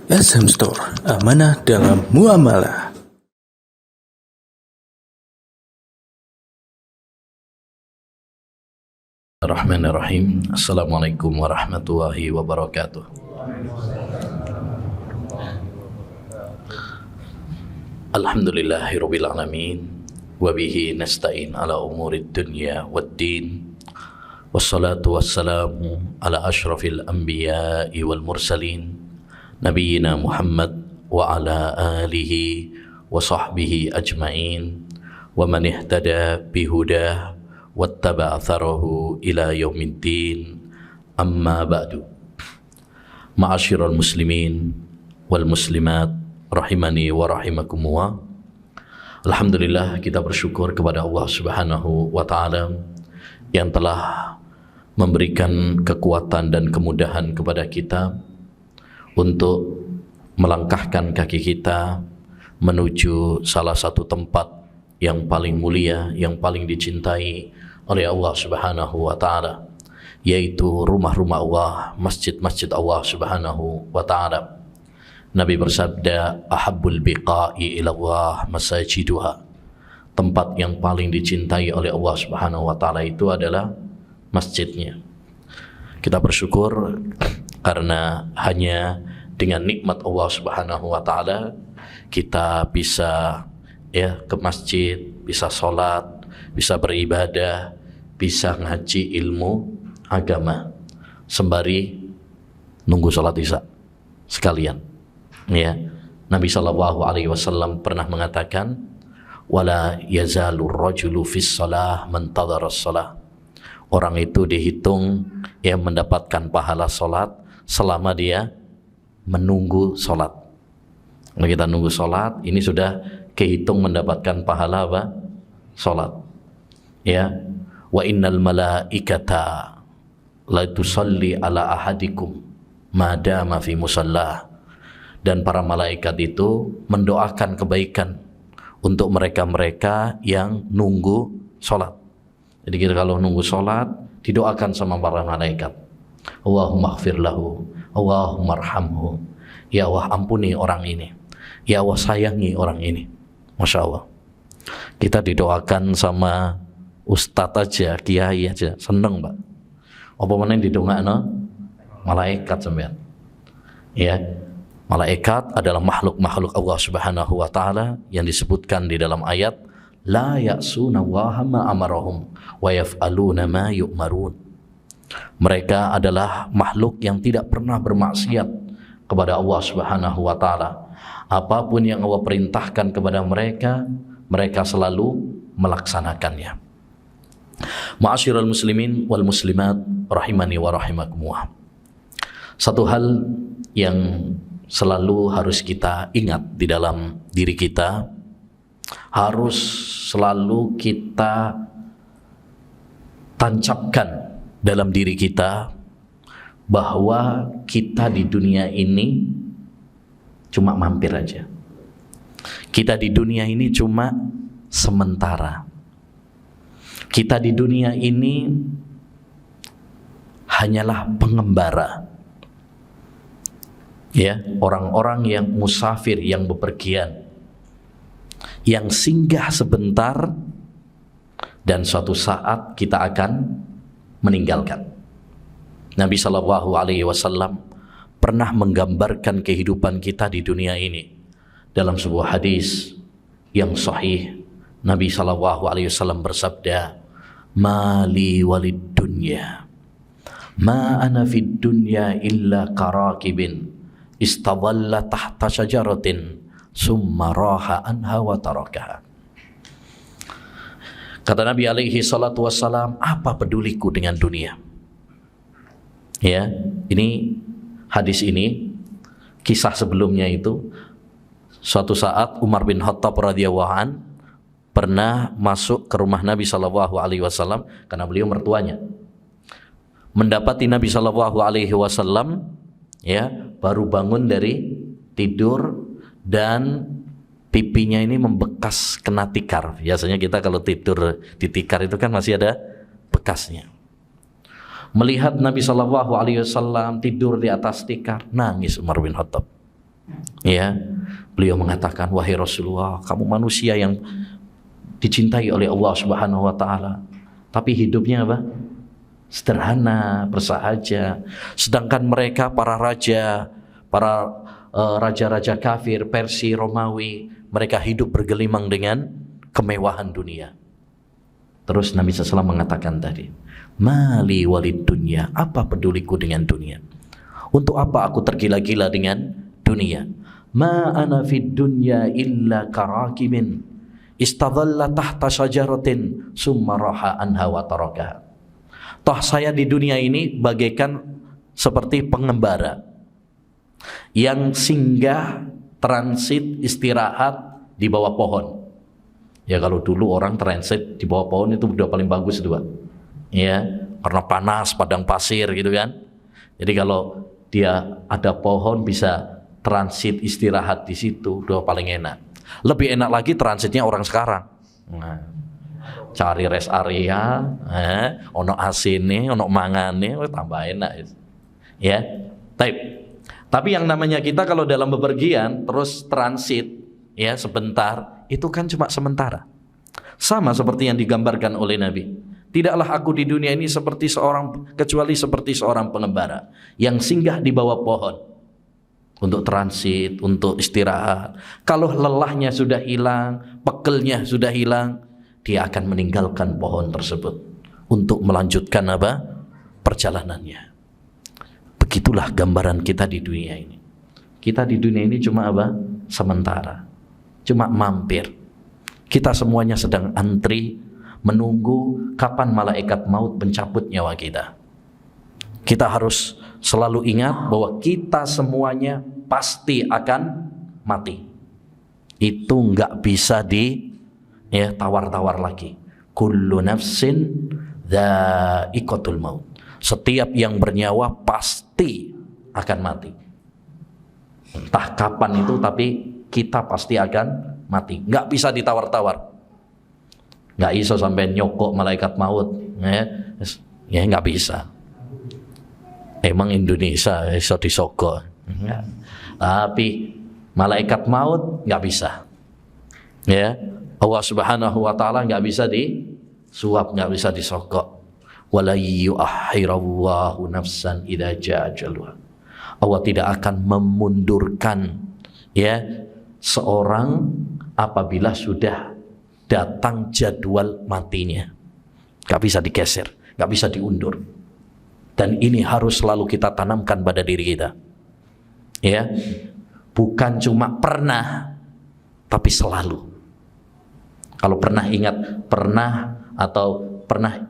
SM Store, amanah dalam muamalah. Bismillahirrahmanirrahim. Assalamualaikum warahmatullahi wabarakatuh. Alhamdulillahirabbil alamin wa bihi nasta'in ala umurid dunya waddin. Wassalatu wassalamu ala asyrafil anbiya'i wal mursalin nabiyyina Muhammad wa ala alihi wa sahbihi ajma'in wa man ihtada bihudah wattaba atharahu ila yaumiddin, amma ba'du. Ma'asyiral muslimin wal muslimat rahimani wa rahimakumullah. Alhamdulillah, kita bersyukur kepada Allah Subhanahu wa taala yang telah memberikan kekuatan dan kemudahan kepada kita untuk melangkahkan kaki kita menuju salah satu tempat yang paling mulia, yang paling dicintai oleh Allah Subhanahu wa taala, yaitu rumah-rumah Allah, masjid-masjid Allah Subhanahu wa taala. Nabi bersabda, ahabbul biqa'i ila Allah masajiduha. Tempat yang paling dicintai oleh Allah Subhanahu wa taala itu adalah masjidnya. Kita bersyukur karena hanya dengan nikmat Allah Subhanahu wa taala kita bisa ke masjid, bisa sholat, bisa beribadah, bisa ngaji ilmu agama sembari nunggu sholat isya sekalian. Nabi SAW pernah mengatakan, wala yazalur rajulu fis shalah mantadhara shalah. Orang itu dihitung yang mendapatkan pahala sholat selama dia menunggu sholat. Kalau kita nunggu sholat, ini sudah kehitung mendapatkan pahala apa? Sholat. Wa innal malaikata la tusalli ala ahadikum madama fi musallah. Dan para malaikat itu mendoakan kebaikan untuk mereka-mereka yang nunggu sholat. Jadi kita kalau nunggu sholat didoakan sama para malaikat, Allahumma ighfir lahu, Allahumma arhamhu. Ya Allah, ampuni orang ini, ya Allah, sayangi orang ini. Masya Allah, kita didoakan sama ustadz aja, kiai aja seneng, Pak. Apa mana yang didongakno malaikat sampean? Malaikat adalah makhluk-makhluk Allah Subhanahu wa taala yang disebutkan di dalam ayat la ya'sunallaha ma amarahum wa yaf'aluna ma yu'marun. Mereka adalah makhluk yang tidak pernah bermaksiat kepada Allah Subhanahu wa taala. Apapun yang Allah perintahkan kepada mereka, mereka selalu melaksanakannya. Ma'asyiral muslimin wal muslimat rahimani wa rahimakumullah. Satu hal yang selalu harus kita ingat di dalam diri kita, harus selalu kita tancapkan dalam diri kita, bahwa kita di dunia ini cuma mampir aja. Kita di dunia ini cuma sementara. Kita di dunia ini hanyalah pengembara. Orang-orang yang musafir, yang bepergian, yang singgah sebentar dan suatu saat kita akan meninggalkan. Nabi SAW pernah menggambarkan kehidupan kita di dunia ini dalam sebuah hadis yang sahih. Nabi SAW bersabda, mali walid dunya ma ana fid dunya illa karakibin istadalla tahta syajaratin summa raha anha wa tarakaha. Kata Nabi alaihi salatu wassalam, apa peduliku dengan dunia? Ini hadis ini, kisah sebelumnya itu, suatu saat Umar bin Khattab radhiyallahu an pernah masuk ke rumah Nabi SAW karena beliau mertuanya. Mendapati Nabi SAW baru bangun dari tidur dan pipinya ini membekas kena tikar. Biasanya kita kalau tidur di tikar itu kan masih ada bekasnya. Melihat Nabi SAW tidur di atas tikar, nangis Umar bin Khattab. Ya, beliau mengatakan, wahai Rasulullah, kamu manusia yang dicintai oleh Allah Subhanahu wa taala, tapi hidupnya apa? Sederhana, bersahaja. Sedangkan mereka para raja, para raja-raja kafir, Persia, Romawi, mereka hidup bergelimang dengan kemewahan dunia. Terus Nabi SAW mengatakan tadi, mali walid dunya, apa peduliku dengan dunia? Untuk apa aku tergila-gila dengan dunia? Ma ana fid dunya illa karakimin istadhalla tahta syajaratin summa raha anha wa tarakaha. Toh saya di dunia ini bagaikan seperti pengembara yang singgah, transit, istirahat di bawah pohon. Ya kalau dulu orang transit di bawah pohon itu udah paling bagus itu, Pak. Ya, karena panas, padang pasir gitu kan. Jadi kalau dia ada pohon bisa transit istirahat di situ udah paling enak. Lebih enak lagi transitnya orang sekarang. Nah, cari rest area, ono AC-ne, ono mangane, tambah enak. Ya, tapi yang namanya kita kalau dalam bepergian terus transit, ya sebentar, itu kan cuma sementara. Sama seperti yang digambarkan oleh Nabi. Tidaklah aku di dunia ini kecuali seperti seorang pengembara yang singgah di bawah pohon untuk transit, untuk istirahat. Kalau lelahnya sudah hilang, pekelnya sudah hilang, dia akan meninggalkan pohon tersebut untuk melanjutkan apa? Perjalanannya. Begitulah gambaran kita di dunia ini. Kita di dunia ini cuma apa? Sementara. Cuma mampir. Kita semuanya sedang antri menunggu kapan malaikat maut mencabut nyawa kita. Kita harus selalu ingat bahwa kita semuanya pasti akan mati. Itu nggak bisa tawar-tawar lagi. Kullu nafsin dha'iqatul maut. Setiap yang bernyawa pasti akan mati. Entah kapan itu, tapi kita pasti akan mati. Nggak bisa ditawar-tawar. Nggak bisa sampai nyokok malaikat maut. Ya nggak bisa. Emang Indonesia bisa disogok. Tapi malaikat maut nggak bisa. Ya, Allah Subhanahu wa taala nggak bisa disuap, nggak bisa disogok. Wala yu'akhirallahu nafsan idza jaa ajaluha. Allah tidak akan memundurkan seorang apabila sudah datang jadwal matinya. Gak bisa digeser, gak bisa diundur. Dan ini harus selalu kita tanamkan pada diri kita. Ya, bukan cuma pernah, tapi selalu. Kalau pernah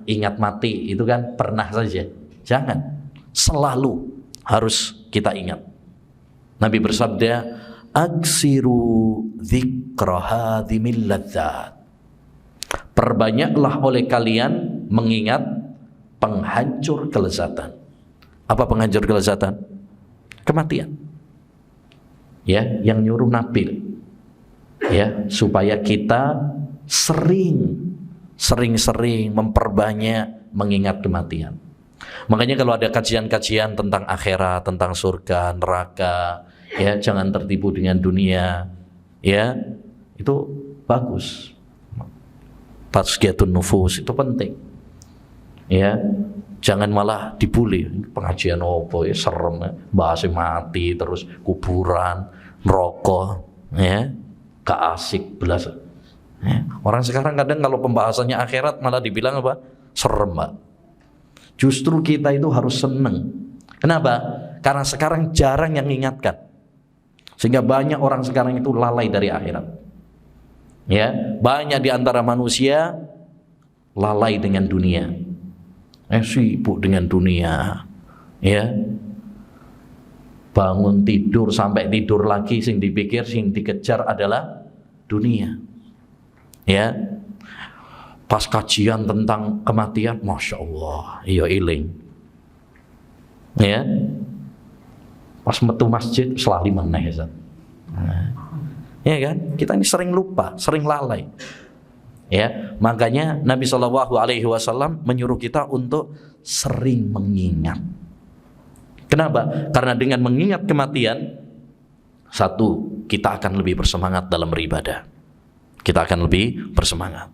ingat mati, itu kan pernah saja. Jangan, selalu harus kita ingat. Nabi bersabda, aksiru dzikra hadhimil ladzat. Perbanyaklah oleh kalian mengingat penghancur kelezatan. Apa penghancur kelezatan? Kematian. Ya, yang nyuruh Nabi. Ya, supaya kita sering-sering memperbanyak mengingat kematian. Makanya kalau ada kajian-kajian tentang akhirat, tentang surga, neraka, ya jangan tertipu dengan dunia. Ya, itu bagus. Tazkiyatun nufus itu penting. Ya, jangan malah dibully. Pengajian opo ya serem, bahas mati terus kuburan, neraka, ya. Gak asik belas. Ya. Orang sekarang kadang kalau pembahasannya akhirat malah dibilang apa? Serem, Pak. Justru kita itu harus seneng. Kenapa? Karena sekarang jarang yang mengingatkan. Sehingga banyak orang sekarang itu lalai dari akhirat. Ya, banyak di antara manusia lalai dengan dunia. Sibuk dengan dunia. Ya. Bangun tidur sampai tidur lagi, sing dipikir, sing dikejar adalah dunia. Ya. Pas kajian tentang kematian, Masya Allah, iya iling. Ya. Pas metu masjid, selali meneh ya. Ya kan? Kita ini sering lupa, sering lalai. Ya, makanya Nabi SAW menyuruh kita untuk sering mengingat. Kenapa? Karena dengan mengingat kematian, Satu, kita akan lebih bersemangat dalam beribadah. Kita akan lebih bersemangat.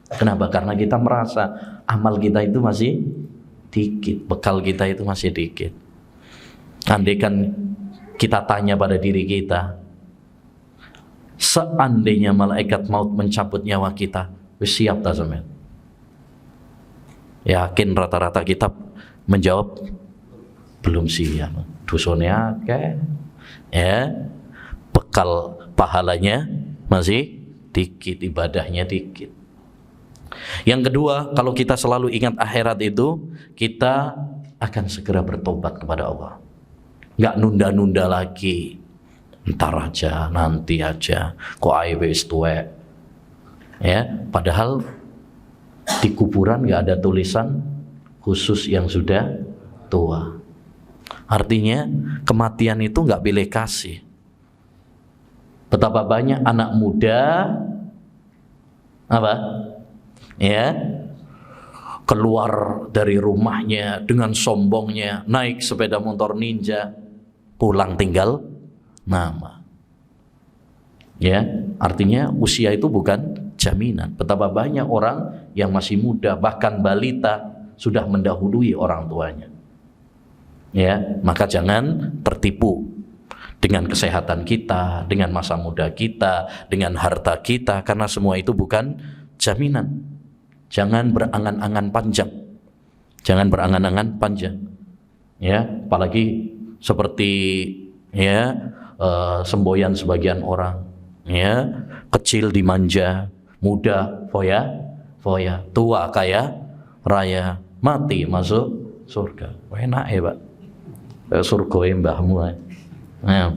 Kenapa? Karena kita merasa amal kita itu masih dikit, bekal kita itu masih dikit. Andaikan kita tanya pada diri kita, seandainya malaikat maut mencabut nyawa kita, siap tak sampean? Yakin rata-rata kita menjawab belum siap. Dosanya akeh, ya, bekal pahalanya masih dikit, ibadahnya dikit. Yang kedua, kalau kita selalu ingat akhirat itu, kita akan segera bertobat kepada Allah. Nggak nunda-nunda lagi. Ntar aja, nanti aja, kok ae wis tuwek. Ya, padahal di kuburan nggak ada tulisan khusus yang sudah tua. Artinya kematian itu nggak pilih kasih. Betapa banyak anak muda apa? Ya, keluar dari rumahnya dengan sombongnya, naik sepeda motor ninja, pulang tinggal nama. Ya, artinya usia itu bukan jaminan. Betapa banyak orang yang masih muda, bahkan balita, sudah mendahului orang tuanya. Ya, maka jangan tertipu dengan kesehatan kita, dengan masa muda kita, dengan harta kita, karena semua itu bukan jaminan. Jangan berangan-angan panjang. Jangan berangan-angan panjang. Ya, apalagi seperti ya semboyan sebagian orang, ya, kecil dimanja, muda foya, tua kaya raya, mati masuk surga. Enak ya Pak, surga mbahmu. Nah,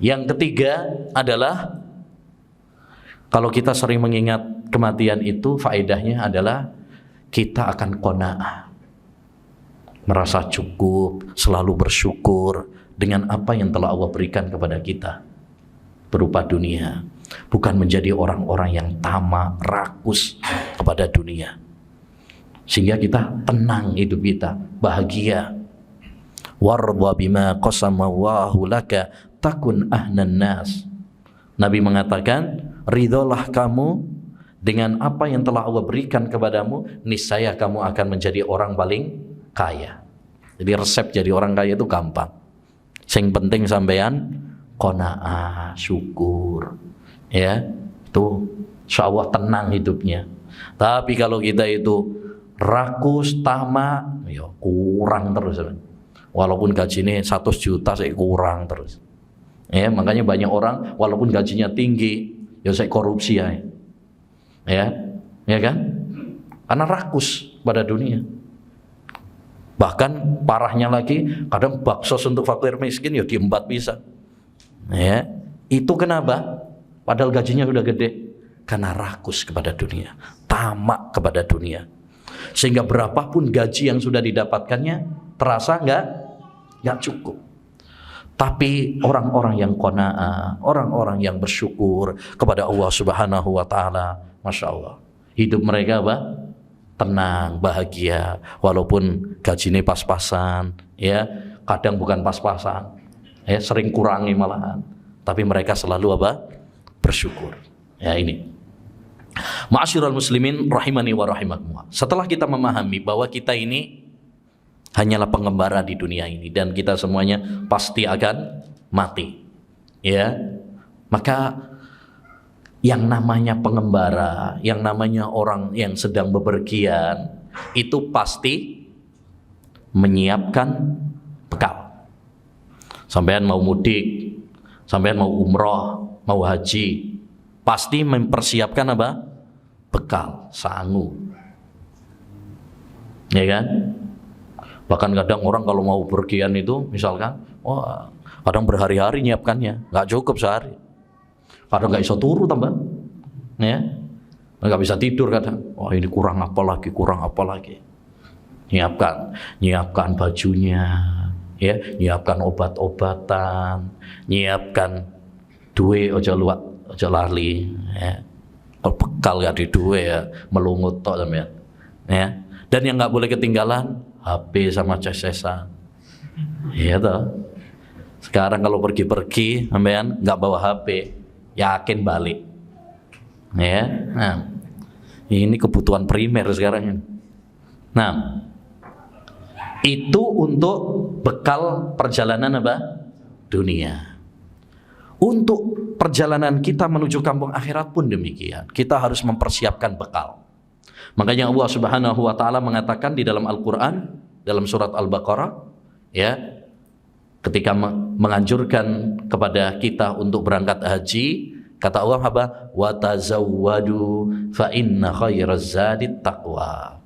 yang ketiga adalah kalau kita sering mengingat kematian itu, faedahnya adalah kita akan qanaah, merasa cukup, selalu bersyukur dengan apa yang telah Allah berikan kepada kita berupa dunia, bukan menjadi orang-orang yang tamak, rakus kepada dunia, sehingga kita tenang hidup kita, bahagia. Warda bima qasamahu laka takun ahnan nas. Nabi mengatakan, ridholah kamu dengan apa yang telah Allah berikan kepadamu, niscaya kamu akan menjadi orang paling kaya. Jadi resep jadi orang kaya itu gampang. Yang penting sampean qanaah, syukur. Ya, itu insyaallah tenang hidupnya. Tapi kalau kita itu rakus, tamak, ya kurang terus. Walaupun gajinya 100 juta saya kurang terus. Ya, makanya banyak orang walaupun gajinya tinggi, ya saya korupsi ya. Ya kan? Karena rakus pada dunia. Bahkan parahnya lagi, kadang baksos untuk fakir miskin ya diembat bisa. Ya, itu kenapa? Padahal gajinya sudah gede. Karena rakus kepada dunia, tamak kepada dunia. Sehingga berapapun gaji yang sudah didapatkannya terasa nggak cukup. Tapi orang-orang yang qanaah, orang-orang yang bersyukur kepada Allah Subhanahu wa taala, Masya Allah, hidup mereka apa? Tenang, bahagia, walaupun gajinya pas-pasan, ya, kadang bukan pas-pasan, ya, sering kurangi malahan, tapi mereka selalu apa? Bersyukur. Ya, ini. Ma'asyiral muslimin rahimani wa rahimakumullah. Setelah kita memahami bahwa kita ini hanyalah pengembara di dunia ini dan kita semuanya pasti akan mati, ya, maka yang namanya pengembara, yang namanya orang yang sedang bepergian itu pasti menyiapkan bekal. Sampean mau mudik, sampean mau umroh, mau haji, pasti mempersiapkan apa? Bekal, sangu, ya kan? Bahkan kadang orang kalau mau pergian itu misalkan, kadang berhari-hari nyiapkannya, nggak cukup sehari. Kadang nggak bisa turu tambah, ya, nggak bisa tidur kadang. Ini kurang apa lagi? Nyiapkan bajunya, ya, nyiapkan obat-obatan, nyiapkan duit ojo lali, ya. Kalau bekal nggak di duit ya melungut tok sampean, ya. Dan yang nggak boleh ketinggalan HP sama CC-an, iya toh. Sekarang kalau pergi-pergi, sampean nggak bawa HP, yakin balik. Ya, nah, ini kebutuhan primer sekarang ini. Nah, itu untuk bekal perjalanan apa? Dunia. Untuk perjalanan kita menuju kampung akhirat pun demikian. Kita harus mempersiapkan bekal. Makanya Allah Subhanahu wa taala mengatakan di dalam Al-Qur'an, dalam surat Al-Baqarah, ya, ketika menganjurkan kepada kita untuk berangkat haji, kata Allah apa? Wa tazawwadu fa inna khairaz zadit taqwa.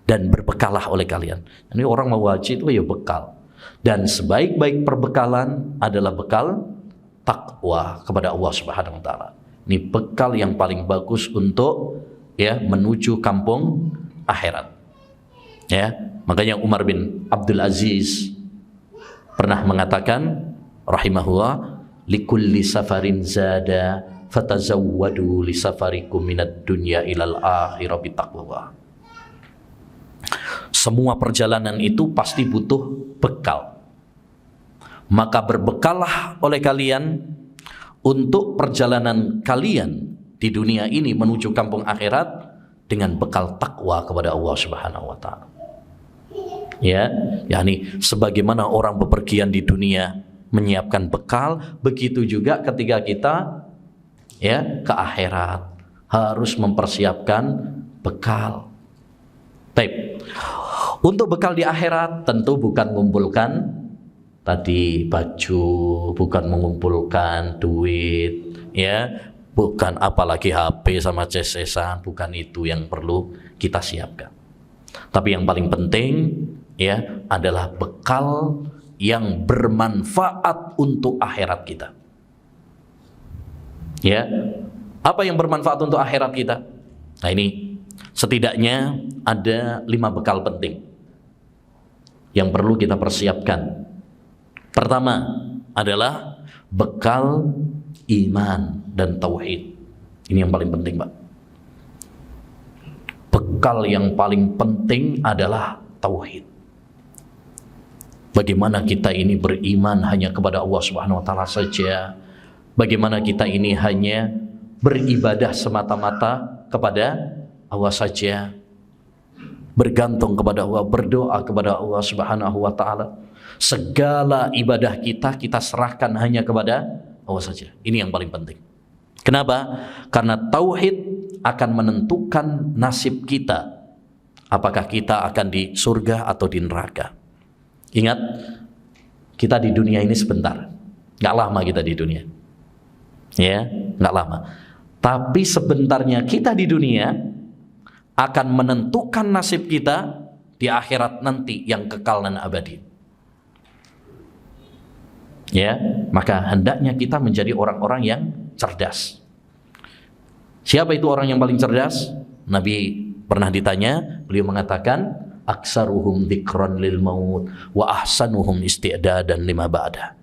Dan berbekallah oleh kalian. Ini orang mau haji itu ya bekal. Dan sebaik-baik perbekalan adalah bekal takwa kepada Allah Subhanahu wa taala. Ini bekal yang paling bagus untuk ya menuju kampung akhirat. Ya, makanya Umar bin Abdul Aziz pernah mengatakan rahimahullah, likulli safarin zada fatazawwadu li safarikum minad dunya ilal akhirah bitaqwa. Semua perjalanan itu pasti butuh bekal. Maka berbekallah oleh kalian untuk perjalanan kalian di dunia ini menuju kampung akhirat dengan bekal takwa kepada Allah Subhanahu wa taala. Ya, yakni sebagaimana orang bepergian di dunia menyiapkan bekal, begitu juga ketika kita ya ke akhirat harus mempersiapkan bekal. Baik. Untuk bekal di akhirat tentu bukan mengumpulkan tadi baju, bukan mengumpulkan duit, ya, bukan apalagi HP sama CC-an, bukan itu yang perlu kita siapkan. Tapi yang paling penting ya adalah bekal yang bermanfaat untuk akhirat kita. Ya, apa yang bermanfaat untuk akhirat kita? Nah ini setidaknya ada 5 bekal penting yang perlu kita persiapkan. Pertama adalah bekal iman dan tauhid. Ini yang paling penting, Pak. Bekal yang paling penting adalah tauhid. Bagaimana kita ini beriman hanya kepada Allah Subhanahu wa taala saja? Bagaimana kita ini hanya beribadah semata-mata kepada Allah saja? Bergantung kepada Allah, berdoa kepada Allah Subhanahu wa taala. Segala ibadah kita serahkan hanya kepada Allah saja. Ini yang paling penting. Kenapa? Karena tauhid akan menentukan nasib kita. Apakah kita akan di surga atau di neraka. Ingat, kita di dunia ini sebentar. Nggak lama kita di dunia. Ya, nggak lama. Tapi sebentarnya kita di dunia akan menentukan nasib kita di akhirat nanti yang kekal dan abadi. Ya, maka hendaknya kita menjadi orang-orang yang cerdas. Siapa itu orang yang paling cerdas? Nabi pernah ditanya, beliau mengatakan, aksaruhum dzikran lil maut wa ahsanuhum isti'dadan lima ba'da.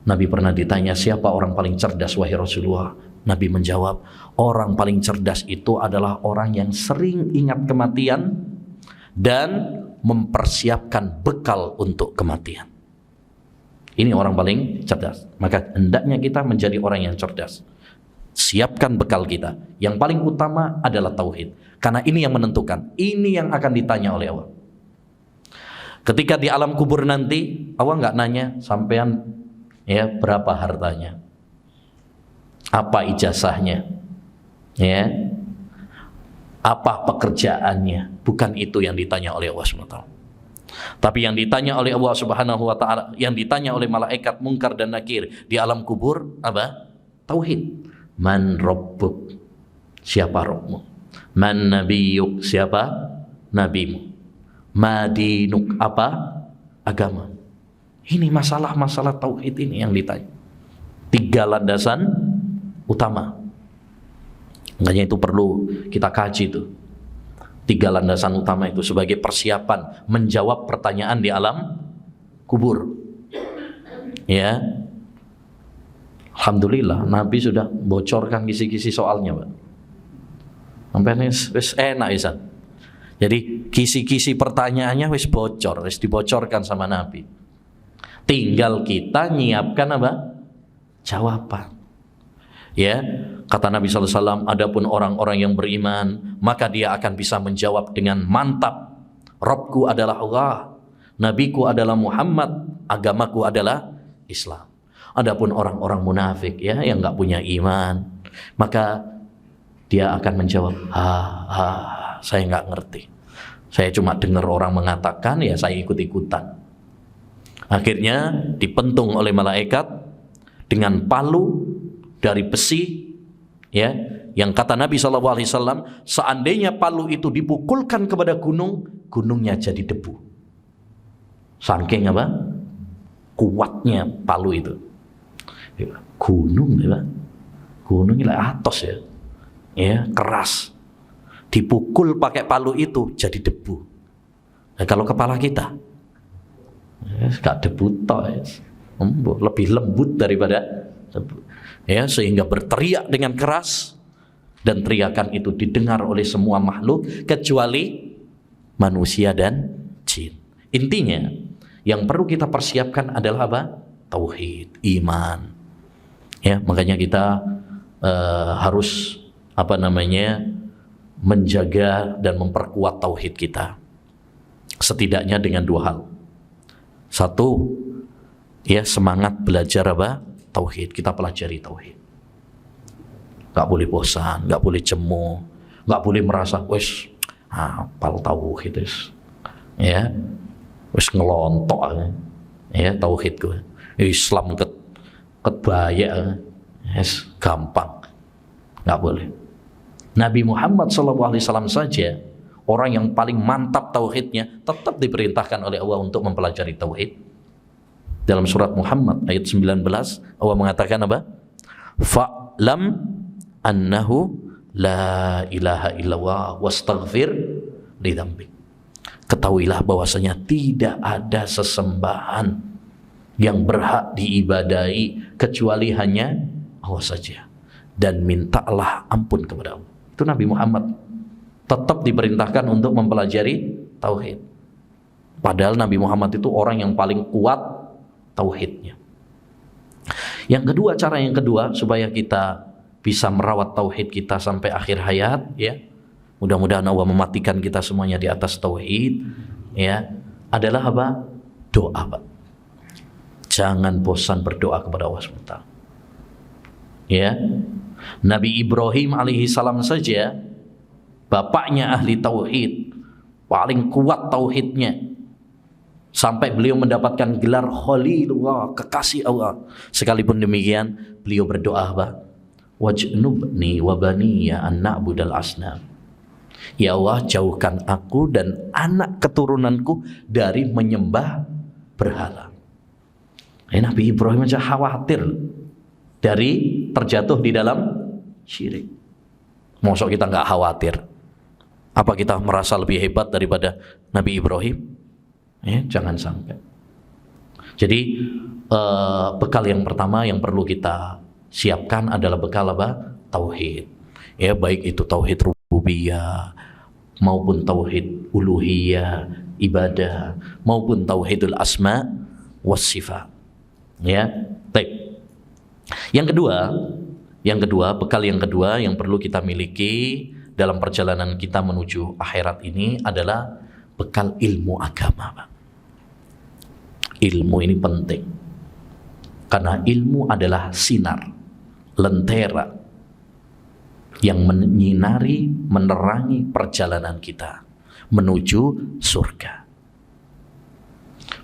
Nabi pernah ditanya, siapa orang paling cerdas wahai Rasulullah? Nabi menjawab, orang paling cerdas itu adalah orang yang sering ingat kematian dan mempersiapkan bekal untuk kematian. Ini orang paling cerdas. Maka hendaknya kita menjadi orang yang cerdas. Siapkan bekal kita. Yang paling utama adalah tauhid. Karena ini yang menentukan. Ini yang akan ditanya oleh Allah. Ketika di alam kubur nanti, Allah nggak nanya sampean ya berapa hartanya, apa ijazahnya, ya, apa pekerjaannya. Bukan itu yang ditanya oleh Allah SWT. Tapi yang ditanya oleh Allah Subhanahu wa taala, yang ditanya oleh malaikat Munkar dan Nakir di alam kubur apa? Tauhid. Man rabbuk? Siapa Rabbmu? Man nabiyuk? Siapa nabimu? Ma dinuk? Apa agama? Ini masalah-masalah tauhid ini yang ditanya. 3 landasan utama. Makanya itu perlu kita kaji itu. 3 landasan utama itu sebagai persiapan menjawab pertanyaan di alam kubur. Ya, alhamdulillah Nabi sudah bocorkan kisi-kisi soalnya, Pak. Sampai wis enak isan. Jadi kisi-kisi pertanyaannya wis bocor, wis dibocorkan sama Nabi. Tinggal kita nyiapkan apa? Jawaban. Ya, kata Nabi SAW, adapun orang-orang yang beriman, maka dia akan bisa menjawab dengan mantap. Rabbku adalah Allah, Nabiku adalah Muhammad, agamaku adalah Islam. Adapun orang-orang munafik ya yang nggak punya iman, maka dia akan menjawab, saya nggak ngerti. Saya cuma dengar orang mengatakan, ya saya ikut-ikutan. Akhirnya dipentung oleh malaikat dengan palu dari besi, ya, yang kata Nabi SAW, seandainya palu itu dipukulkan kepada gunung, gunungnya jadi debu. Saking apa? Kuatnya palu itu. Gunung, ya, gunung ini atos ya, ya keras. Dipukul pakai palu itu jadi debu. Nah, kalau kepala kita, ya, gak debu toh, ya. Lebih lembut daripada debu. Ya, sehingga berteriak dengan keras, dan teriakan itu didengar oleh semua makhluk kecuali manusia dan jin. Intinya yang perlu kita persiapkan adalah apa? Tauhid, iman. Ya, makanya kita harus menjaga dan memperkuat tauhid kita. Setidaknya dengan dua hal. Satu, ya semangat belajar apa? Tauhid. Kita pelajari tauhid. Gak boleh bosan, gak boleh jemu, gak boleh merasa wes hafal tauhid wes. Ya. Wes ngelontok ya tauhid gue. Islam ketbaya, yes, gampang, nggak boleh. Nabi Muhammad SAW saja, orang yang paling mantap tauhidnya, tetap diperintahkan oleh Allah untuk mempelajari tauhid. Dalam surat Muhammad ayat 19, Allah mengatakan apa? Fa'lam annahu la ilaha illallah wastaghfir li dzambik. Ketahuilah bahwasanya tidak ada sesembahan yang berhak diibadahi kecuali hanya Allah saja, dan mintalah ampun kepada Allah. Itu Nabi Muhammad tetap diperintahkan untuk mempelajari tauhid. Padahal Nabi Muhammad itu orang yang paling kuat tauhidnya. Yang kedua, cara yang kedua supaya kita bisa merawat tauhid kita sampai akhir hayat, ya. Mudah-mudahan Allah mematikan kita semuanya di atas tauhid, ya. Adalah apa? Doa, Pak. Jangan bosan berdoa kepada Allah SWT. Ya, Nabi Ibrahim alaihi salam saja, bapaknya ahli tauhid, paling kuat tauhidnya, sampai beliau mendapatkan gelar Khalilullah, kekasih Allah. Sekalipun demikian, beliau berdoa apa? Wajnubni wa baniya an na'budal asnam. Ya Allah, jauhkan aku dan anak keturunanku dari menyembah berhala. Nabi Ibrahim aja khawatir dari terjatuh di dalam syirik. Mosok kita nggak khawatir? Apa kita merasa lebih hebat daripada Nabi Ibrahim? Ya, jangan sampai. Jadi bekal yang pertama yang perlu kita siapkan adalah bekal apa? Tauhid. Ya, baik itu tauhid rububiyah maupun tauhid uluhiyah, ibadah, maupun tauhidul asma was sifat. Ya, baik. Yang kedua, bekal yang kedua yang perlu kita miliki dalam perjalanan kita menuju akhirat ini adalah bekal ilmu agama, Pak. Ilmu ini penting. Karena ilmu adalah sinar, lentera yang menyinari, menerangi perjalanan kita menuju surga.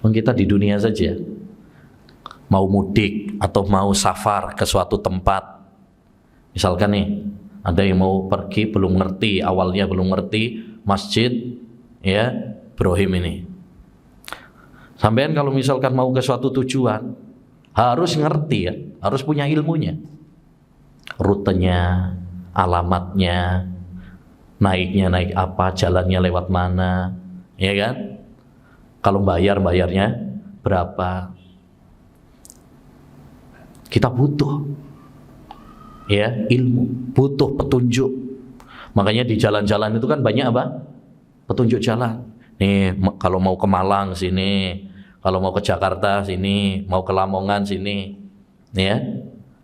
Kita di dunia saja, mau mudik atau mau safar ke suatu tempat, misalkan nih ada yang mau pergi belum ngerti, awalnya belum ngerti masjid ya Ibrahim ini. Sampean kalau misalkan mau ke suatu tujuan harus ngerti ya, harus punya ilmunya, rutenya, alamatnya, naiknya naik apa, jalannya lewat mana, ya kan? Kalau bayarnya berapa? Kita butuh ya ilmu, butuh petunjuk. Makanya di jalan-jalan itu kan banyak apa? Petunjuk jalan. Nih kalau mau ke Malang sini, Kalau mau ke Jakarta sini, mau ke Lamongan sini, ya,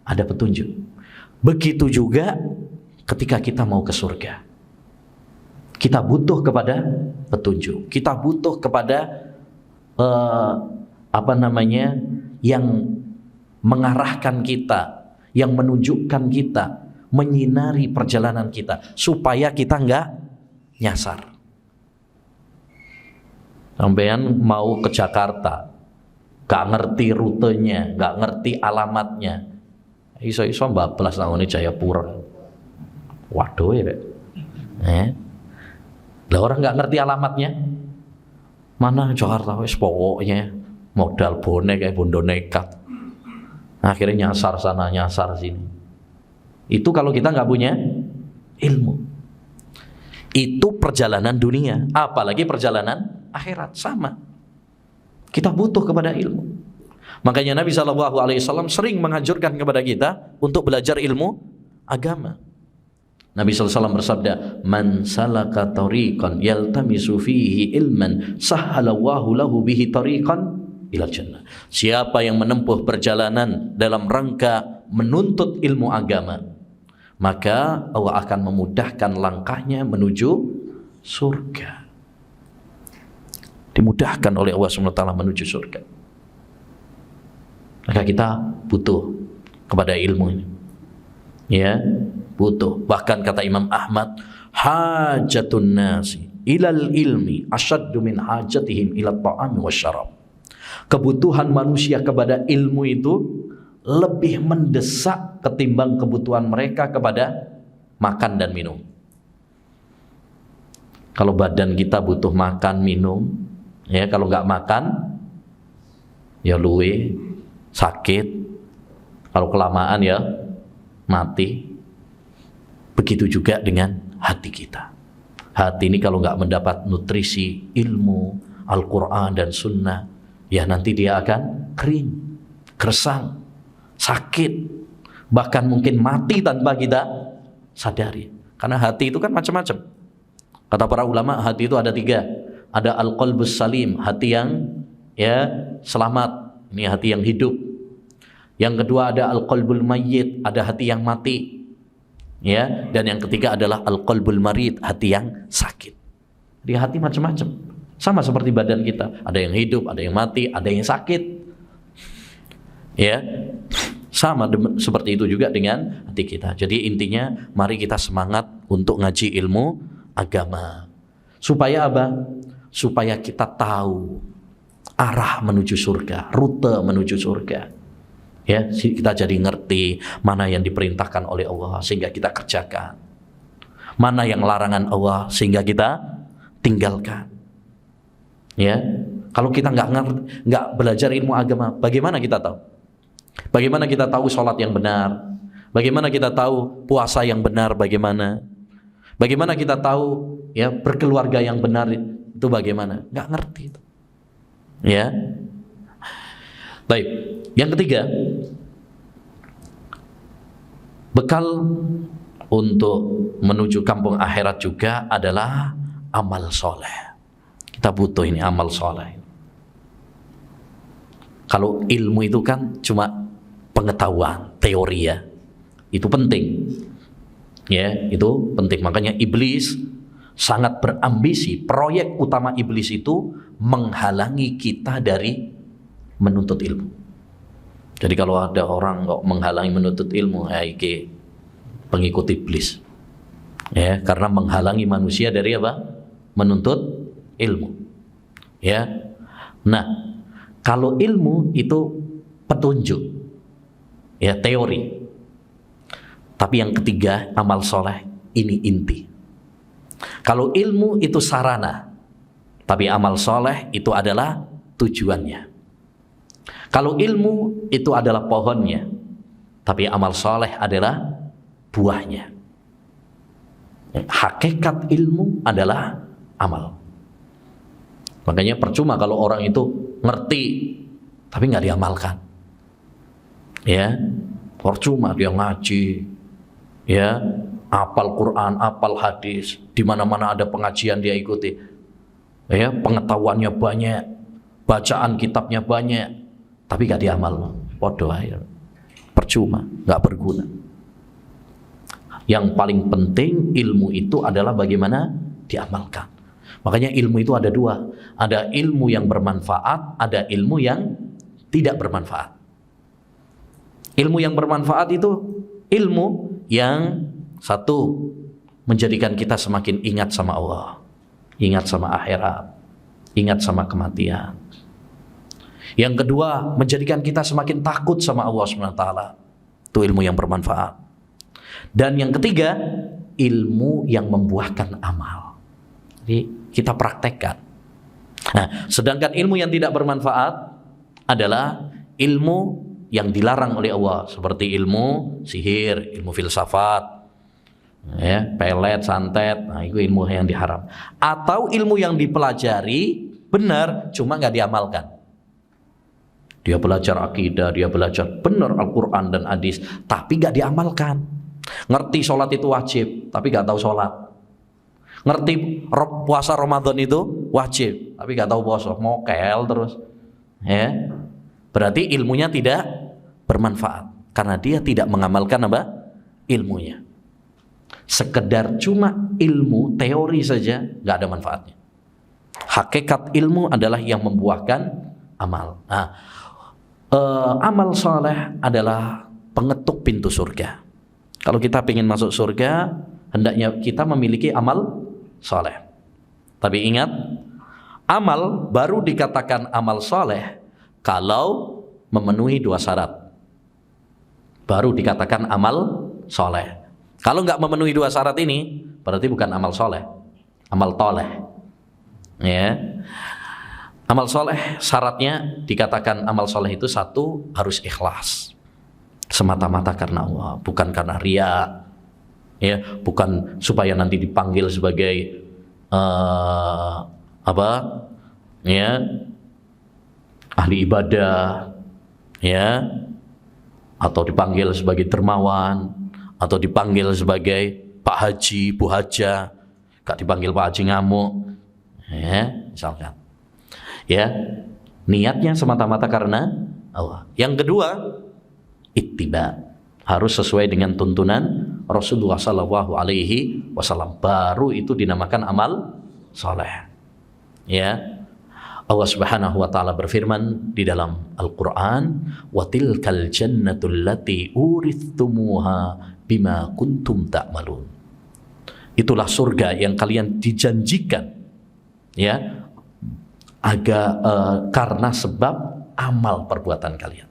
ada petunjuk. Begitu juga ketika kita mau ke surga. Kita butuh kepada petunjuk. Kita butuh kepada yang mengarahkan kita, yang menunjukkan kita, menyinari perjalanan kita supaya kita nggak nyasar. Sampean mau ke Jakarta, gak ngerti rutenya, gak ngerti alamatnya, iso-iso bablas nang ngene Jayapura. Waduh ya. Lah orang gak ngerti alamatnya, mana Jakarta wis pokoknya modal bonek kayak bondo nekat. Akhirnya nyasar sana nyasar sini. Itu kalau kita nggak punya ilmu. Itu perjalanan dunia, apalagi perjalanan akhirat sama. Kita butuh kepada ilmu. Makanya Nabi SAW sering menganjurkan kepada kita untuk belajar ilmu agama. Nabi SAW bersabda, "Man salaka tariqan yaltamisu fihi ilman, sahhalallahu lahu bihi tariqan ilal jannah." Siapa yang menempuh perjalanan dalam rangka menuntut ilmu agama, maka Allah akan memudahkan langkahnya menuju surga. Dimudahkan oleh Allah SWT menuju surga. Maka kita butuh kepada ilmu ini. Ya, butuh. Bahkan kata Imam Ahmad, hajatun nasi ilal ilmi asyaddu min hajatihim ilal ta'ami wasyarab. Kebutuhan manusia kepada ilmu itu lebih mendesak ketimbang kebutuhan mereka kepada makan dan minum. Kalau badan kita butuh makan, minum, ya, kalau nggak makan, ya luwe, sakit. Kalau kelamaan ya mati. Begitu juga dengan hati kita. Hati ini kalau nggak mendapat nutrisi ilmu Al-Quran dan Sunnah, ya nanti dia akan kering, gersang, sakit, bahkan mungkin mati tanpa kita sadari. Karena hati itu kan macam-macam. Kata para ulama, hati itu ada 3. Ada al-qalbus salim, hati yang ya selamat, ini hati yang hidup. Yang kedua ada al-qalbul mayyit, ada hati yang mati. Ya, dan yang ketiga adalah al-qalbul marid, hati yang sakit. Jadi hati macam-macam. Sama seperti badan kita, ada yang hidup, ada yang mati, ada yang sakit. Ya. Sama seperti itu juga dengan hati kita. Jadi intinya mari kita semangat untuk ngaji ilmu agama. Supaya apa? Supaya kita tahu arah menuju surga, rute menuju surga. Ya, kita jadi ngerti mana yang diperintahkan oleh Allah sehingga kita kerjakan. Mana yang larangan Allah sehingga kita tinggalkan. Ya. Kalau kita nggak belajar ilmu agama, bagaimana kita tahu? Bagaimana kita tahu sholat yang benar? Bagaimana kita tahu puasa yang benar? Bagaimana kita tahu ya berkeluarga yang benar itu bagaimana? Nggak ngerti itu. Ya. Baik. Yang ketiga, bekal untuk menuju kampung akhirat juga adalah amal soleh. Kita butuh ini amal soleh. Kalau ilmu itu kan cuma pengetahuan, teori ya. Itu penting. Ya, itu penting. Makanya iblis sangat berambisi. Proyek utama iblis itu menghalangi kita dari menuntut ilmu. Jadi kalau ada orang kok menghalangi menuntut ilmu, ya iki pengikut iblis. Ya, karena menghalangi manusia dari apa? Menuntut ilmu. Ya. Nah, kalau ilmu itu petunjuk, ya teori. Tapi yang ketiga, amal soleh, ini inti. Kalau ilmu itu sarana, tapi amal soleh itu adalah tujuannya. Kalau ilmu itu adalah pohonnya, tapi amal soleh adalah buahnya. Hakikat ilmu adalah amal. Makanya percuma kalau orang itu ngerti tapi nggak diamalkan. Ya, percuma dia ngaji, ya, hafal Quran, hafal hadis, di mana-mana ada pengajian dia ikuti. Ya, pengetahuannya banyak, bacaan kitabnya banyak, tapi gak diamal, podo aja, percuma, gak berguna. Yang paling penting ilmu itu adalah bagaimana diamalkan. Makanya ilmu itu ada dua, ada ilmu yang bermanfaat, ada ilmu yang tidak bermanfaat. Ilmu yang bermanfaat itu ilmu yang satu, menjadikan kita semakin ingat sama Allah, ingat sama akhirat, ingat sama kematian. Yang kedua, menjadikan kita semakin takut sama Allah SWT. Itu ilmu yang bermanfaat. Dan yang ketiga, ilmu yang membuahkan amal. Jadi kita praktekkan. Nah, sedangkan ilmu yang tidak bermanfaat adalah ilmu yang dilarang oleh Allah, seperti ilmu sihir, ilmu filsafat, ya, pelet, santet. Nah, itu ilmu yang diharam. Atau ilmu yang dipelajari benar, cuma nggak diamalkan. Dia belajar akidah, dia belajar benar Al-Quran dan hadis, tapi nggak diamalkan. Ngerti sholat itu wajib, tapi nggak tahu sholat. Ngerti puasa Ramadan itu wajib, tapi nggak tahu puasa, mokel terus. Ya, berarti ilmunya tidak bermanfaat karena dia tidak mengamalkan apa? Ilmunya. Sekedar cuma ilmu teori saja nggak ada manfaatnya. Hakikat ilmu adalah yang membuahkan amal. Nah, amal soleh adalah pengetuk pintu surga. Kalau kita ingin masuk surga, hendaknya kita memiliki amal soleh. Tapi ingat, amal baru dikatakan amal soleh kalau memenuhi dua syarat. Baru dikatakan amal soleh. Kalau nggak memenuhi dua syarat ini, berarti bukan amal soleh, amal toleh. Ya, amal soleh syaratnya dikatakan amal soleh itu satu, harus ikhlas, semata-mata karena Allah, bukan karena riya, ya, bukan supaya nanti dipanggil sebagai ya, ahli ibadah, ya, atau dipanggil sebagai dermawan, atau dipanggil sebagai Pak Haji, Bu Haja, gak dipanggil Pak Haji ngamuk, ya, misalkan. Ya, niatnya semata-mata karena Allah. Yang kedua, ittiba, harus sesuai dengan tuntunan Rasulullah Sallallahu Alaihi Wasallam. Baru itu dinamakan amal soleh. Ya, Allah Subhanahu Wa Taala berfirman di dalam Al-Quran, wa tilkal jannatul lati urithumuha bima kuntum ta'malun. Itulah surga yang kalian dijanjikan, ya, karena sebab amal perbuatan kalian.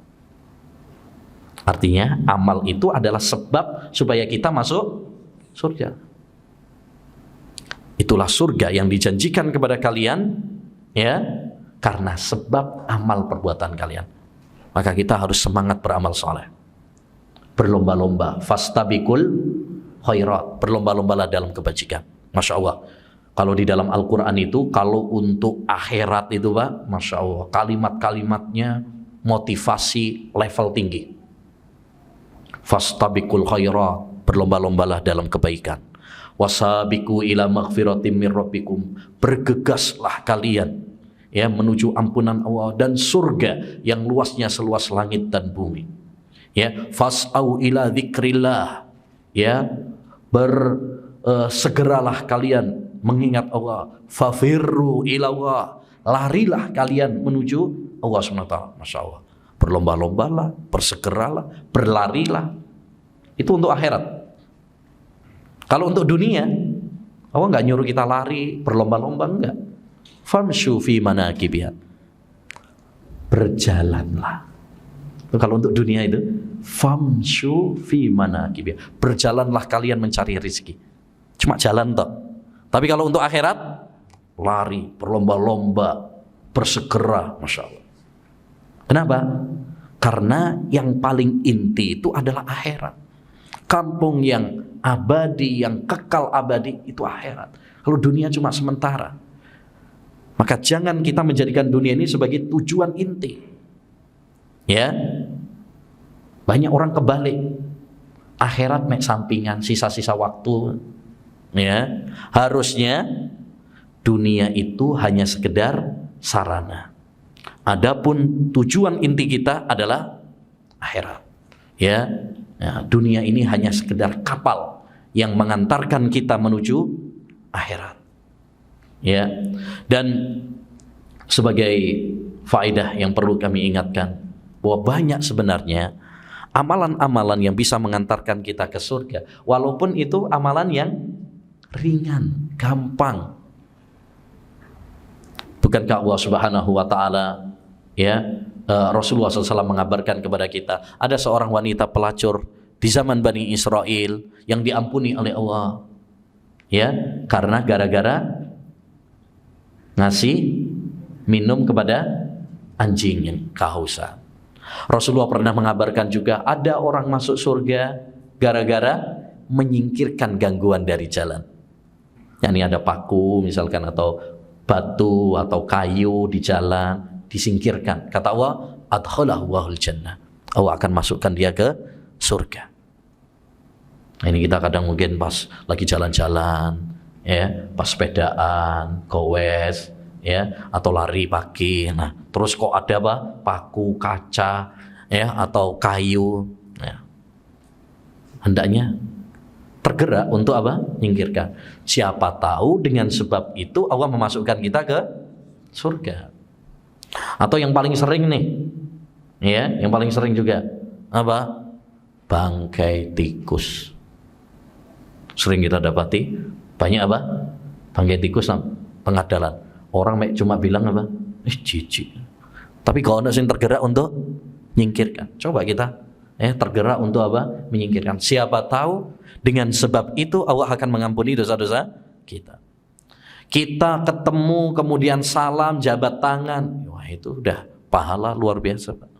Artinya amal itu adalah sebab supaya kita masuk surga. Itulah surga yang dijanjikan kepada kalian, ya, karena sebab amal perbuatan kalian. Maka kita harus semangat beramal soleh, berlomba-lomba, fastabikul khairat, berlomba-lombalah dalam kebajikan. Masya Allah, kalau di dalam Al-Quran itu, kalau untuk akhirat itu Pak, Masya Allah, kalimat-kalimatnya motivasi level tinggi. Fastabikul khairat, berlomba-lombalah dalam kebaikan. Wasabiku ila maghfiratim min rabbikum, bergegaslah kalian, ya, menuju ampunan Allah dan surga yang luasnya seluas langit dan bumi. Ya, fas'au ila dzikrillah, ya, segeralah kalian mengingat Allah. Fafirru ila Allah, larilah kalian menuju Allah SWT. Masya Allah, berlomba-lombalah, bersegeralah, berlarilah. Itu untuk akhirat. Kalau untuk dunia, Allah nggak nyuruh kita lari, berlomba-lomba, enggak. Famshu fi manakibiha, berjalanlah. Kalau untuk dunia itu, famshu fi manakibiha, berjalanlah kalian mencari rezeki. Cuma jalan toh. Tapi kalau untuk akhirat, lari, berlomba-lomba, bersegera, Masya Allah. Kenapa? Karena yang paling inti itu adalah akhirat. Kampung yang abadi, yang kekal abadi itu akhirat. Kalau dunia cuma sementara. Maka jangan kita menjadikan dunia ini sebagai tujuan inti. Ya, banyak orang kebalik. Akhirat mek sampingan, sisa-sisa waktu. Ya, harusnya dunia itu hanya sekedar sarana. Adapun tujuan inti kita adalah akhirat. Ya, dunia ini hanya sekedar kapal yang mengantarkan kita menuju akhirat. Ya, dan sebagai faedah yang perlu kami ingatkan bahwa banyak sebenarnya amalan-amalan yang bisa mengantarkan kita ke surga, walaupun itu amalan yang ringan, gampang. Bukankah Allah Subhanahu wa taala, Rasulullah SAW mengabarkan kepada kita, ada seorang wanita pelacur di zaman Bani Israel yang diampuni oleh Allah, karena gara-gara ngasih minum kepada anjing yang kehausan. Rasulullah pernah mengabarkan juga ada orang masuk surga gara-gara menyingkirkan gangguan dari jalan. Ini ada paku misalkan, atau batu atau kayu di jalan, disingkirkan. Kata Allah, adkhalahu Allahul jannah. Allah akan masukkan dia ke surga. Ini kita kadang mungkin pas lagi jalan-jalan, pas sepedaan, gowes, atau lari pagi. Nah, terus kok ada paku, kaca, atau kayu. Hendaknya tergerak untuk nyingkirkan. Siapa tahu dengan sebab itu Allah memasukkan kita ke surga. Atau yang paling sering nih, yang paling sering juga bangkai tikus. Sering kita dapati banyak bangkai tikus pengadalan. Orang cuma bilang jijik. Tapi kalau ada yang tergerak untuk menyingkirkan, coba kita tergerak untuk menyingkirkan. Siapa tahu dengan sebab itu Allah akan mengampuni dosa-dosa kita. Kita ketemu kemudian salam, jabat tangan, wah itu udah pahala luar biasa, Pak.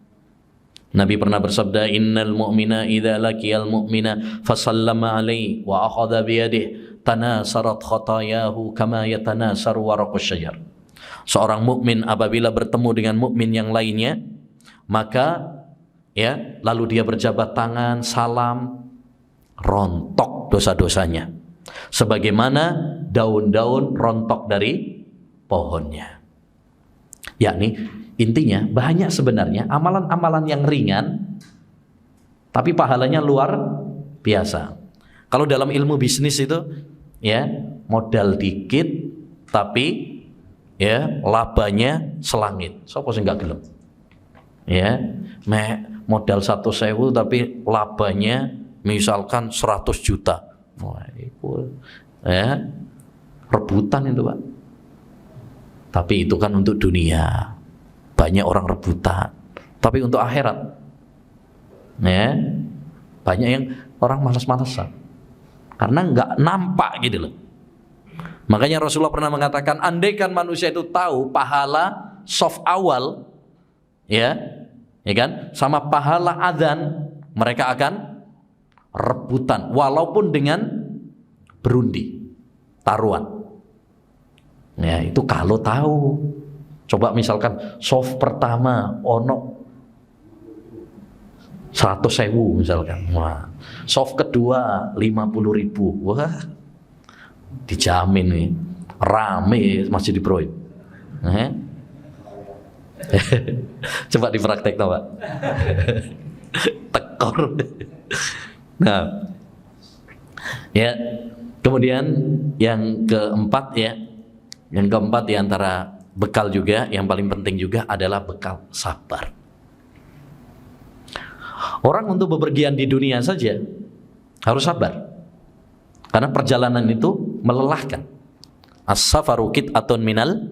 Nabi pernah bersabda, innal mu'mina idza laqiyal mu'mina fasallama alaihi wa akhadha bi yadihi tanasarat khatayahu kama yatanasaru waraqus syajar. Seorang mukmin apabila bertemu dengan mukmin yang lainnya, maka lalu dia berjabat tangan, salam, rontok dosa-dosanya sebagaimana daun-daun rontok dari pohonnya. Yakni intinya banyak sebenarnya amalan-amalan yang ringan tapi pahalanya luar biasa. Kalau dalam ilmu bisnis itu modal dikit tapi labanya selangit. Sopo sing gak gelem? Modal 1.000 tapi labanya misalkan 100 juta. Wah, itu rebutan itu, Pak. Tapi itu kan untuk dunia. Banyak orang rebutan. Tapi untuk akhirat, banyak yang orang malas-malasan. Karena nggak nampak gitu loh. Makanya Rasulullah pernah mengatakan, andaikan manusia itu tahu pahala soft awal, sama pahala adzan, mereka akan rebutan walaupun dengan berundi, taruhan. Itu kalau tahu. Coba misalkan soft pertama ono 100.000 misalkan. Wah, soft kedua 50.000. Wah, dijamin nih rame masih di Proyek. Coba dipraktek Pak. Tekor. Nah, kemudian yang keempat di antara bekal juga yang paling penting juga adalah bekal sabar. Orang untuk bepergian di dunia saja harus sabar, karena perjalanan itu melelahkan. As-safaru qit'atun minal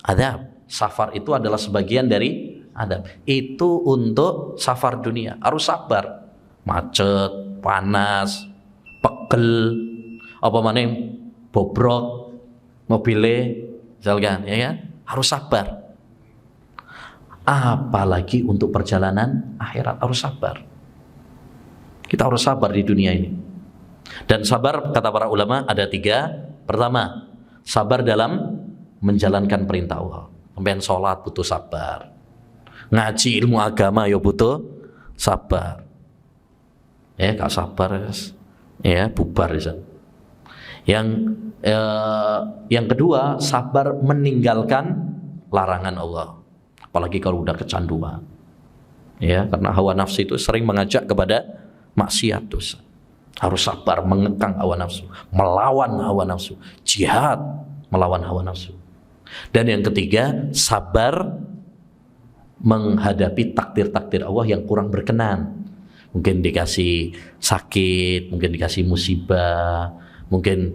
adzab. Safar itu adalah sebagian dari adab. Itu untuk safar dunia harus sabar. Macet, panas, pegel, bobrok mobilnya, misalkan, harus sabar. Apalagi untuk perjalanan akhirat harus sabar. Kita harus sabar di dunia ini. Dan sabar, kata para ulama, ada 3. Pertama, sabar dalam menjalankan perintah Allah. Sampai sholat butuh sabar, ngaji ilmu agama butuh sabar. Gak sabar bubar. Yang kedua, sabar meninggalkan larangan Allah. apalagi kalau udah kecanduan. Ya, karena hawa nafsu itu sering mengajak kepada maksiat, dosa. Harus sabar mengekang hawa nafsu, melawan hawa nafsu, jihad melawan hawa nafsu. Dan yang ketiga, sabar menghadapi takdir-takdir Allah yang kurang berkenan. Mungkin dikasih sakit, mungkin dikasih musibah, mungkin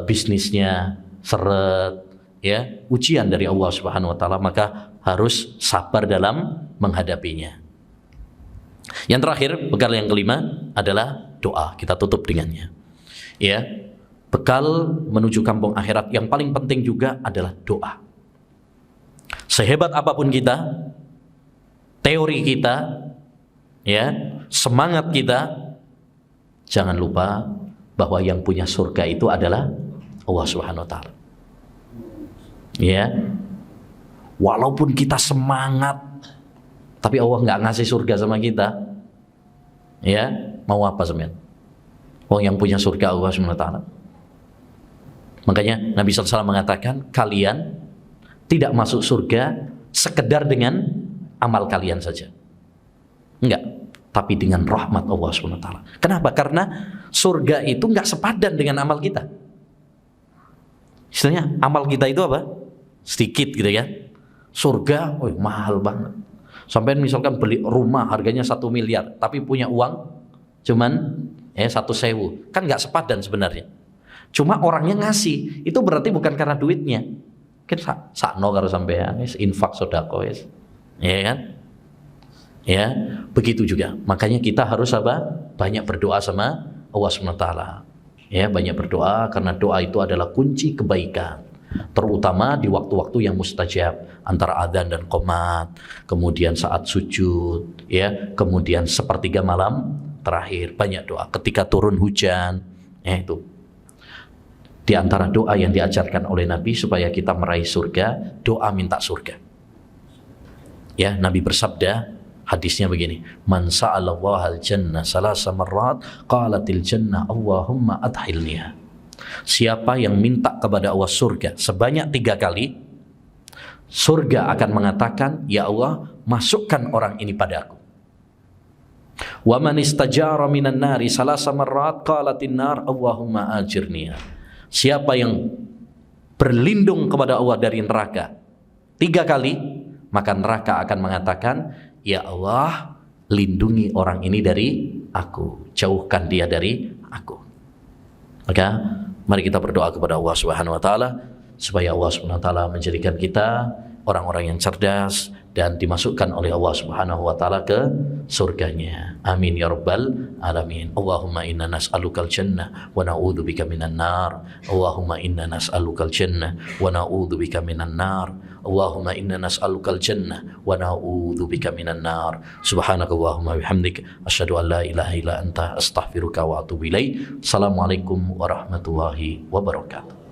bisnisnya seret, ya, ujian dari Allah Subhanahu wa taala, maka harus sabar dalam menghadapinya. Yang terakhir, bekal yang kelima adalah doa. Kita tutup dengannya. Ya, bekal menuju kampung akhirat yang paling penting juga adalah doa. Sehebat apapun kita, teori kita, ya, semangat kita, jangan lupa bahwa yang punya surga itu adalah Allah Subhanahu wa taala. Ya. Walaupun kita semangat, tapi Allah nggak ngasih surga sama kita, ya, mau apa sebenarnya? Oh, yang punya surga Allah Subhanahu wa taala. Makanya Nabi SAW mengatakan, kalian tidak masuk surga sekedar dengan amal kalian saja. Enggak, tapi dengan rahmat Allah Subhanahu wa taala. Kenapa? Karena surga itu nggak sepadan dengan amal kita. Istilahnya amal kita itu apa? Sedikit gitu ya. Surga, mahal banget. Sampai misalkan beli rumah harganya 1 miliar, tapi punya uang cuman 1.000, kan nggak sepadan sebenarnya. Cuma orangnya ngasih, itu berarti bukan karena duitnya. Kan sakno karo sampean, infak sedekah, ya kan? Ya, begitu juga. Makanya kita harus apa? Banyak berdoa sama Allah Subhanahu wa taala. Ya, banyak berdoa karena doa itu adalah kunci kebaikan. Terutama di waktu-waktu yang mustajab, antara adzan dan qomat, kemudian saat sujud, ya, kemudian sepertiga malam terakhir, banyak doa. Ketika turun hujan, itu di antara doa yang diajarkan oleh Nabi supaya kita meraih surga, doa minta surga. Ya, Nabi bersabda, hadisnya begini, man sa'alallahal jannah salasa marrat qalatil jannah Allahumma adkhilniha. Siapa yang minta kepada Allah surga sebanyak 3 kali, surga akan mengatakan, ya Allah, masukkan orang ini padaku. Wa man istajara minan nari salasa marrat qalatin nar Allahumma ajirniha. Siapa yang berlindung kepada Allah dari neraka 3 kali, maka neraka akan mengatakan, ya Allah, lindungi orang ini dari aku, jauhkan dia dari aku. Maka mari kita berdoa kepada Allah Subhanahu wa taala supaya Allah Subhanahu wa taala menjadikan kita orang-orang yang cerdas dan dimasukkan oleh Allah Subhanahu wa taala ke surganya. Amin ya rabbal alamin. Allahumma inna nas'alukal jannah wa na'udzubika minan nar. Allahumma inna nas'alukal jannah wa na'udzubika minan nar. Allahumma inna nas'alukal jannah wa na'udzubika minan nar. Subhanakallahumma bihamdik asyhadu an la ilaha illa anta astaghfiruka wa atubu ilaik. Assalamualaikum warahmatullahi wabarakatuh.